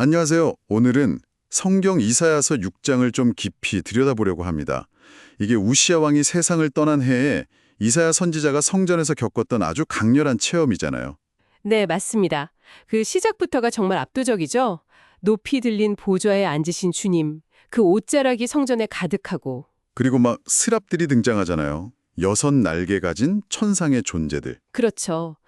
안녕하세요. 오늘은 성경 이사야서 6장을 좀 깊이 들여다보려고 합니다. 이게 우시야 왕이 세상을 떠난 해에 이사야 선지자가 성전에서 겪었던 아주 강렬한 체험이잖아요. 네, 맞습니다. 그 시작부터가 정말 압도적이죠? 높이 들린 보좌에 앉으신 주님, 그 옷자락이 성전에 가득하고, 그리고 막 스랍들이 등장하잖아요. 6날개 가진 천상의 존재들. 그렇죠.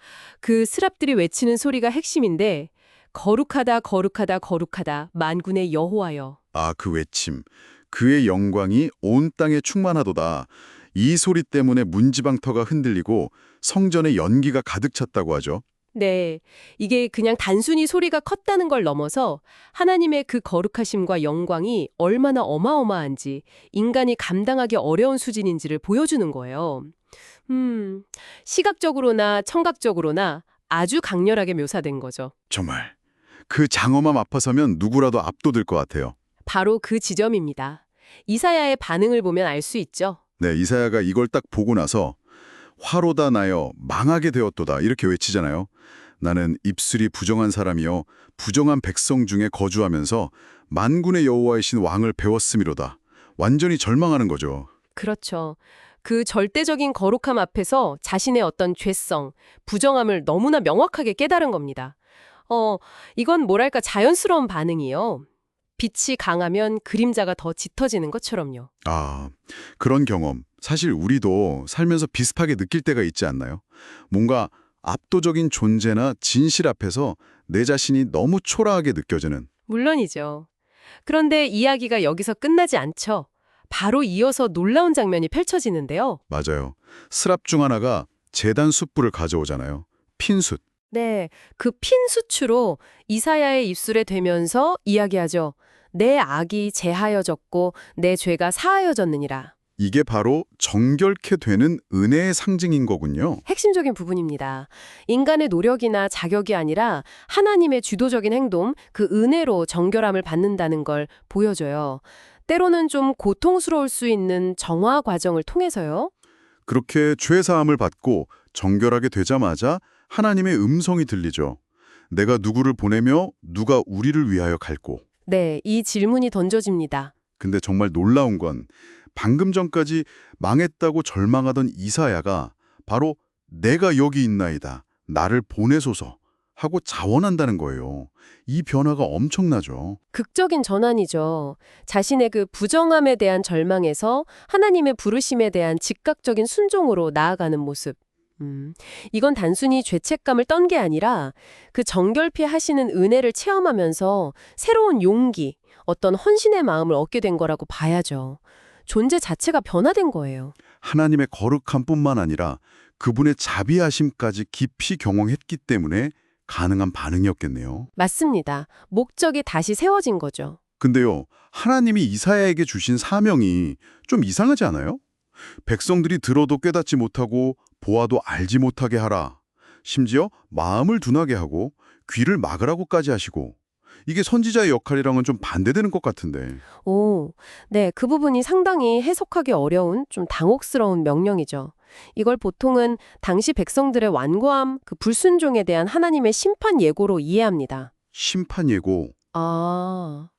그 스랍들이 외치는 소리가 핵심인데, 거룩하다, 거룩하다, 거룩하다, 만군의 여호와여. 아, 그 외침. 그의 영광이 온 땅에 충만하도다. 이 소리 때문에 문지방터가 흔들리고 성전에 연기가 가득 찼다고 하죠. 네, 이게 그냥 단순히 소리가 컸다는 걸 넘어서 하나님의 그 거룩하심과 영광이 얼마나 어마어마한지, 인간이 감당하기 어려운 수준인지를 보여주는 거예요. 시각적으로나 청각적으로나 아주 강렬하게 묘사된 거죠. 정말. 그 장엄함 앞서면 누구라도 압도될 것 같아요. 바로 그 지점입니다. 이사야의 반응을 보면 알 수 있죠. 네, 이사야가 이걸 딱 보고 나서 화로다 나여 망하게 되었도다 이렇게 외치잖아요. 나는 입술이 부정한 사람이요 부정한 백성 중에 거주하면서 만군의 여호와이신 왕을 배웠음이로다. 완전히 절망하는 거죠. 그렇죠. 그 절대적인 거룩함 앞에서 자신의 어떤 죄성, 부정함을 너무나 명확하게 깨달은 겁니다. 이건 뭐랄까 자연스러운 반응이요. 빛이 강하면 그림자가 더 짙어지는 것처럼요. 아, 그런 경험. 사실 우리도 살면서 비슷하게 느낄 때가 있지 않나요? 뭔가 압도적인 존재나 진실 앞에서 내 자신이 너무 초라하게 느껴지는. 물론이죠. 그런데 이야기가 여기서 끝나지 않죠. 바로 이어서 놀라운 장면이 펼쳐지는데요. 맞아요. 스랍 중 하나가 제단 숯불을 가져오잖아요. 핀숯. 네, 그 핀 수추로 이사야의 입술에 대면서 이야기하죠. 내 악이 제하여졌고 내 죄가 사하여졌느니라. 이게 바로 정결케 되는 은혜의 상징인 거군요. 핵심적인 부분입니다. 인간의 노력이나 자격이 아니라 하나님의 주도적인 행동, 그 은혜로 정결함을 받는다는 걸 보여줘요. 때로는 좀 고통스러울 수 있는 정화 과정을 통해서요. 그렇게 죄 사함을 받고 정결하게 되자마자 하나님의 음성이 들리죠. 내가 누구를 보내며 누가 우리를 위하여 갈고. 네, 이 질문이 던져집니다. 근데 정말 놀라운 건 방금 전까지 망했다고 절망하던 이사야가 바로 내가 여기 있나이다. 나를 보내소서 하고 자원한다는 거예요. 이 변화가 엄청나죠. 극적인 전환이죠. 자신의 그 부정함에 대한 절망에서 하나님의 부르심에 대한 즉각적인 순종으로 나아가는 모습. 이건 단순히 죄책감을 떤 게 아니라 그 정결케 하시는 은혜를 체험하면서 새로운 용기, 어떤 헌신의 마음을 얻게 된 거라고 봐야죠. 존재 자체가 변화된 거예요. 하나님의 거룩함뿐만 아니라 그분의 자비하심까지 깊이 경험했기 때문에 가능한 반응이었겠네요. 맞습니다. 목적이 다시 세워진 거죠. 근데요, 하나님이 이사야에게 주신 사명이 좀 이상하지 않아요? 백성들이 들어도 깨닫지 못하고 보아도 알지 못하게 하라. 심지어 마음을 둔하게 하고 귀를 막으라고까지 하시고 이게 선지자의 역할이랑은 좀 반대되는 것 같은데. 오, 네, 그 부분이 상당히 해석하기 어려운 좀 당혹스러운 명령이죠. 이걸 보통은 당시 백성들의 완고함, 그 불순종에 대한 하나님의 심판 예고로 이해합니다. 심판 예고.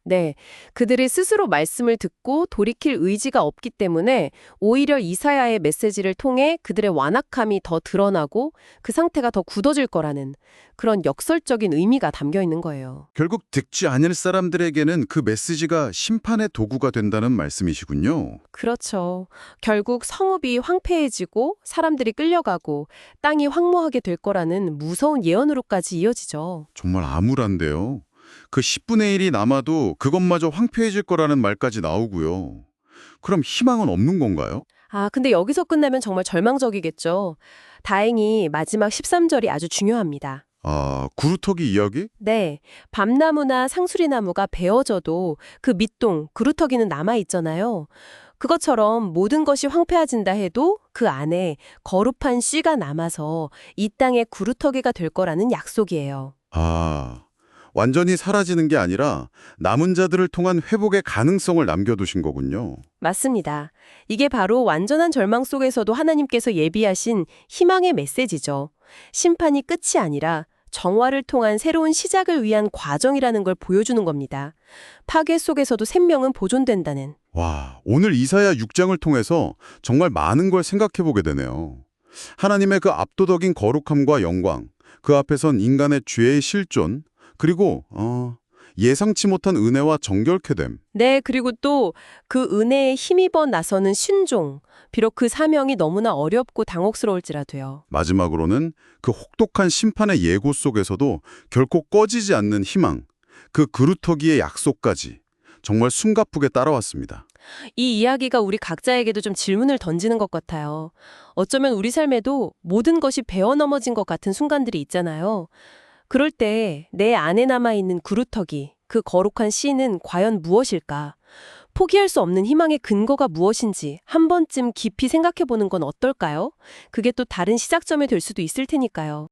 네. 그들이 스스로 말씀을 듣고 돌이킬 의지가 없기 때문에 오히려 이사야의 메시지를 통해 그들의 완악함이 더 드러나고 그 상태가 더 굳어질 거라는 그런 역설적인 의미가 담겨 있는 거예요. 결국 듣지 않을 사람들에게는 그 메시지가 심판의 도구가 된다는 말씀이시군요. 그렇죠. 결국 성읍이 황폐해지고 사람들이 끌려가고 땅이 황무하게 될 거라는 무서운 예언으로까지 이어지죠. 정말 암울한데요. 그 10분의 1이 남아도 그것마저 황폐해질 거라는 말까지 나오고요. 그럼 희망은 없는 건가요? 근데 여기서 끝나면 정말 절망적이겠죠. 다행히 마지막 13절이 아주 중요합니다. 아, 구루터기 이야기? 네, 밤나무나 상수리나무가 베어져도 그 밑동, 그루터기는 남아있잖아요. 그것처럼 모든 것이 황폐해진다 해도 그 안에 거룩한 씨가 남아서 이 땅의 구루터기가 될 거라는 약속이에요. 아, 완전히 사라지는 게 아니라 남은 자들을 통한 회복의 가능성을 남겨두신 거군요. 맞습니다. 이게 바로 완전한 절망 속에서도 하나님께서 예비하신 희망의 메시지죠. 심판이 끝이 아니라 정화를 통한 새로운 시작을 위한 과정이라는 걸 보여주는 겁니다. 파괴 속에서도 생명은 보존된다는. 와, 오늘 이사야 6장을 통해서 정말 많은 걸 생각해 보게 되네요. 하나님의 그 압도적인 거룩함과 영광, 그 앞에선 인간의 죄의 실존, 그리고 예상치 못한 은혜와 정결케 됨. 네, 그리고 또 그 은혜에 힘입어 나서는 순종. 비록 그 사명이 너무나 어렵고 당혹스러울지라도요. 마지막으로는 그 혹독한 심판의 예고 속에서도 결코 꺼지지 않는 희망, 그 그루터기의 약속까지 정말 숨가쁘게 따라왔습니다. 이 이야기가 우리 각자에게도 좀 질문을 던지는 것 같아요. 어쩌면 우리 삶에도 모든 것이 베어 넘어진 것 같은 순간들이 있잖아요. 그럴 때 내 안에 남아있는 구루터기, 그 거룩한 씨는 과연 무엇일까? 포기할 수 없는 희망의 근거가 무엇인지 한 번쯤 깊이 생각해 보는 건 어떨까요? 그게 또 다른 시작점이 될 수도 있을 테니까요.